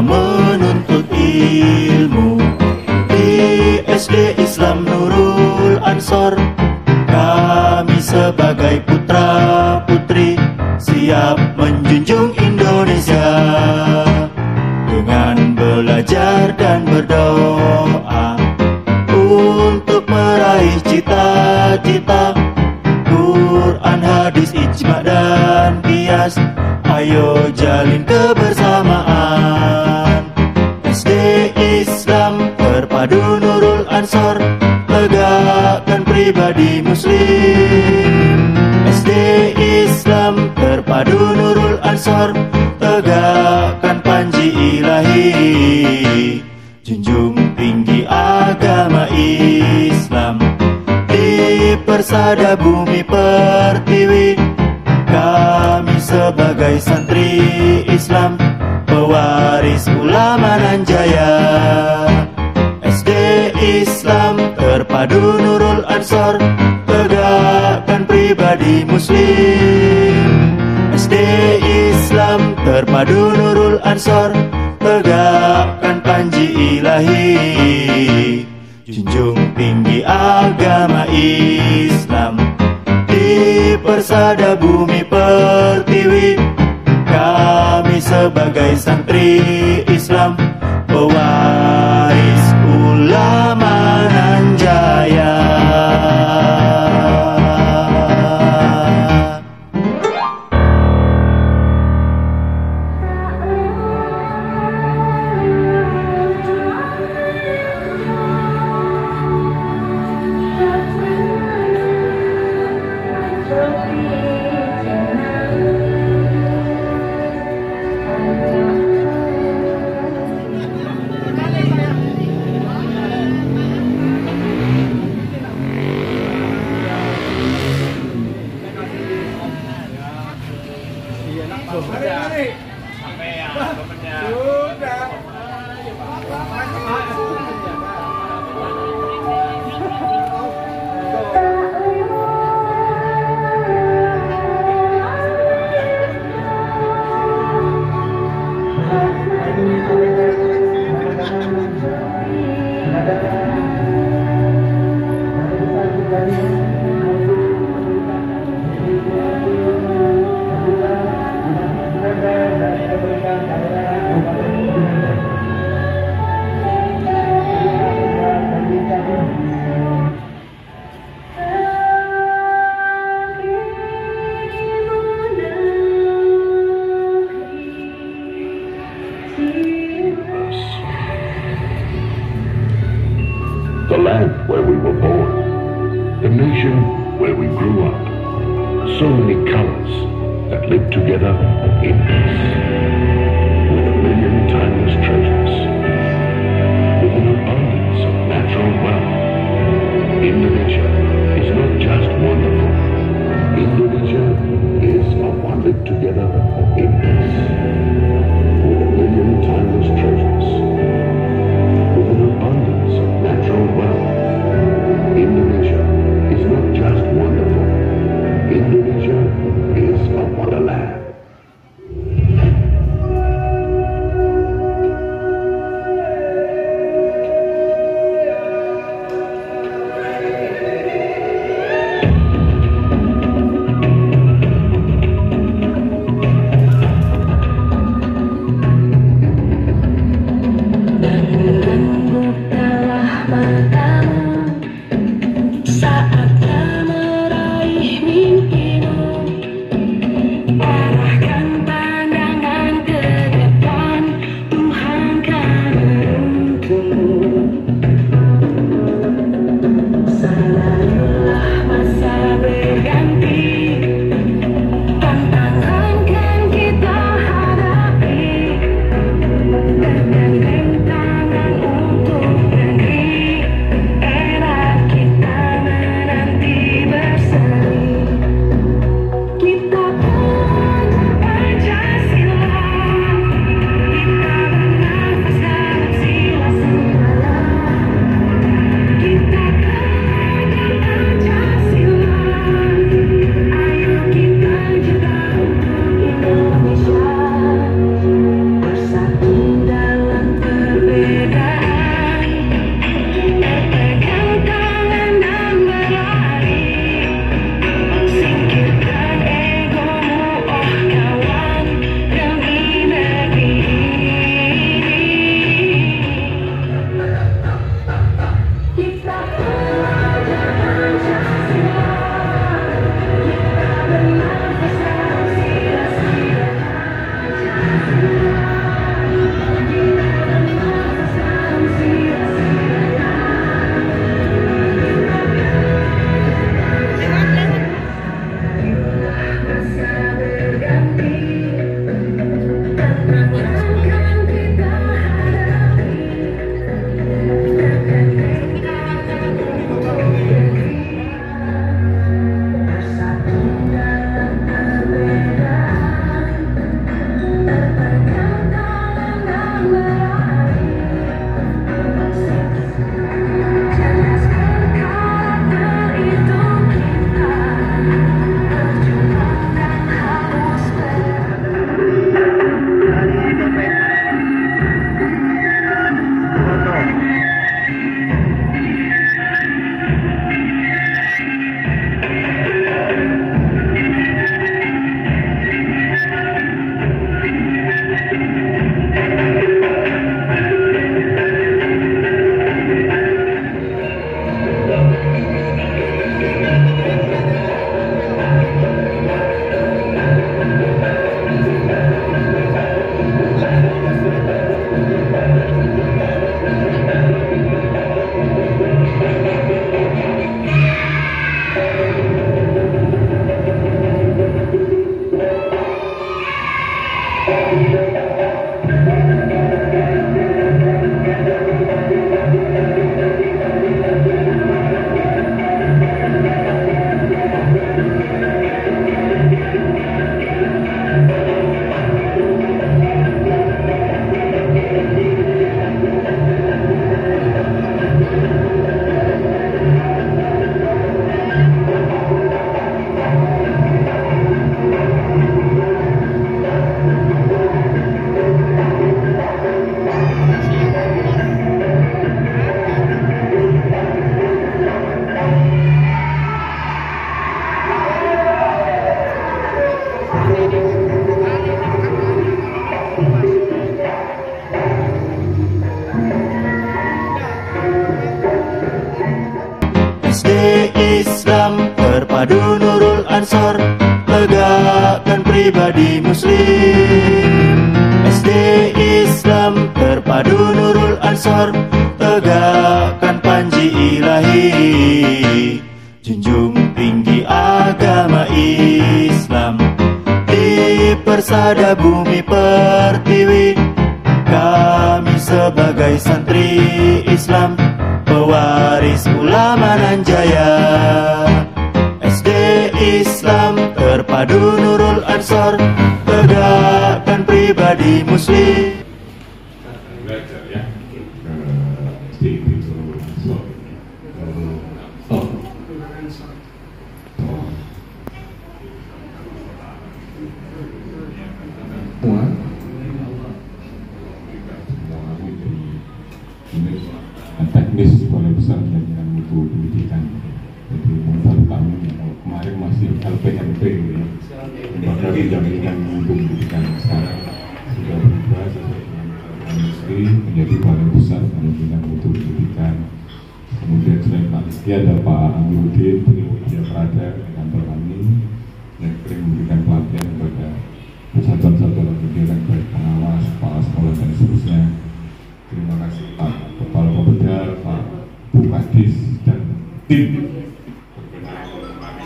Menuntut ilmu di SD Islam Nurul Ansor. Kami sebagai putra putri siap menjunjung Indonesia dengan belajar dan berdoa untuk meraih cita-cita. Quran, hadis, ijma dan qiyas, ayo jalin kebersamaan. SD Islam terpadu Nurul Ansor, tegakkan pribadi muslim. SD Islam terpadu Nurul Ansor, tegakkan panji ilahi. Junjung tinggi agama Islam di persada bumi pertiwi. Kami sebagai santri Islam, pewaris ulama nan jaya. SD Islam terpadu Nurul Ansor, tegakkan pribadi muslim. SD Islam terpadu Nurul Ansor, tegakkan panji ilahi. Junjung tinggi agama Islam di persada bumi pertiwi. Kami sebagai santri Islam, pewaris ulama nan jaya. The land where we were born, the nation where we grew up, so many colors that live together in peace, with a million timeless treasures, with an abundance of natural wealth. Indonesia is not just wonderful, Indonesia is a one lived together in peace, with a million timeless treasures, with an abundance of natural wealth. Indonesia is not just wonderful, Indonesia is a wonderland. terpadu Nurul Ansor, tegakkan pribadi muslim. SD Islam terpadu Nurul Ansor, tegakkan panji ilahi, junjung tinggi agama Islam. Di persada bumi pertiwi, kami sebagai santri Islam, pewaris ulama nan jaya. SD Islam terpadu Nurul Ansor, tegakkan pribadi muslim. Belajar ya SD Nurul Ansor. Teknis Balai Besar Pendidikan Mutu Pendidikan. Jadi baru kami kemarin masih LPMP ya, lembaga pendampingan mutu pendidikan. Sekarang sudah berubah sesuai dengan Pak menjadi Balai Besar Pendidikan Mutu Pendidikan. Kemudian selain Pak Rizky ada Pak Amiruddin Triwidya Prada di kantor kami yang sering memberikan pelatihan kepada satuan-satuan pendidikan baik pengawas, kepala sekolah dan seterusnya. Terima kasih Pak Kepala Pembeda, Pak Bupati dan tim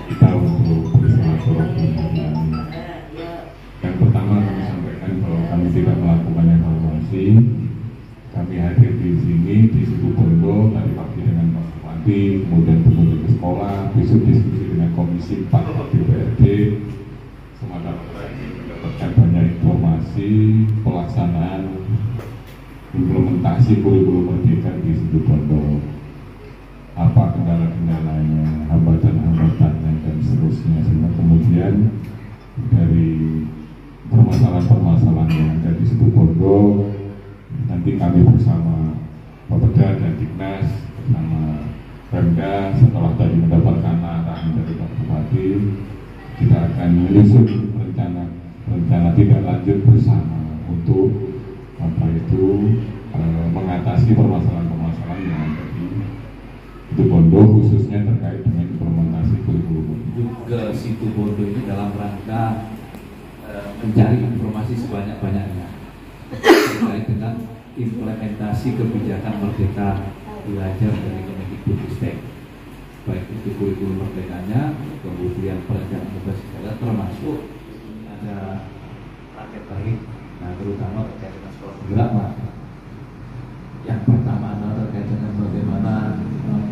kita untuk bersilaturahmi hari ini. Yang pertama kami sampaikan bahwa kami tidak melakukan evaluasi. Kami hadir di sini di Situbondo tadi pagi dengan Pak Bupati, kemudian berkunjung ke sekolah, besok diskusi dengan Komisi 4 DPRD. Semata mendapatkan banyak informasi pelaksanaan implementasi kurikulum merdeka di Situbondo, apa kendala-kendalanya, hambatan-hambatannya dan seterusnya, sehingga kemudian dari permasalahan-permasalahan yang ada di Situbondo nanti kami bersama Bapeda dan Dignas bersama Pemda setelah tadi mendapatkan arahan dari Pak Bupati, kita akan menyusun rencana tindak lanjut bersama untuk mengatasi permasalahan-permasalahan yang ada di Situbondo, khususnya terkait dengan implementasi kurikulum. Ke Situbondo ini dalam rangka mencari informasi sebanyak-banyaknya terkait dengan implementasi kebijakan merdeka belajar dari Kemendikbudristek, baik itu kurikulum merdekanya, kemudian perencanaan berbasis daerah, termasuk ada target baik. Nah, terutama terkait dengan sekolah bergerak, Pak. Yang pertama adalah terkait dengan bagaimana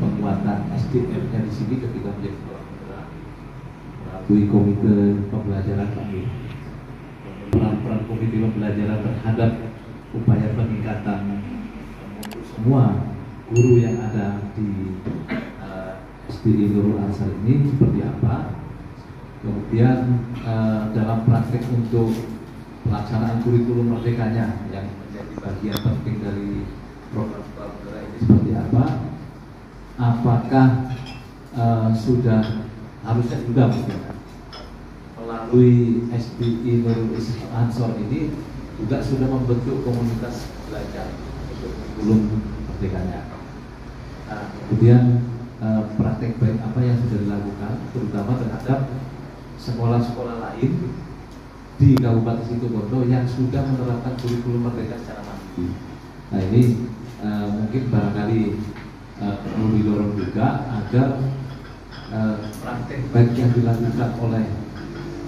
penguatan SDM-nya di sini ketika menjadi sekolah bergerak melalui komite pembelajaran kami. Peran-peran komite pembelajaran terhadap upaya peningkatan untuk semua guru yang ada di SDI Nurul Ansor ini seperti apa. Kemudian dalam praktek untuk pelaksanaan kurikulum merdekanya yang menjadi bagian penting dari program sekolah bergerak ini seperti apa? Apakah harusnya juga mungkin melalui SDI Nurul Ansor ini juga sudah membentuk komunitas belajar untuk kurikulum merdekanya. Kemudian praktek baik apa yang sudah dilakukan terutama terhadap sekolah-sekolah lain di Kabupaten Situbondo yang sudah menerapkan kurikulum merdeka secara mandiri. Nah ini mungkin barangkali perlu didorong juga agar praktek baik yang dilakukan oleh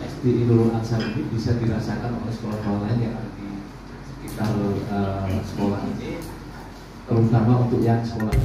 SDI Nurul Ansor ini bisa dirasakan oleh sekolah-sekolah lain yang ada di sekitar sekolah ini, terutama untuk yang sekolah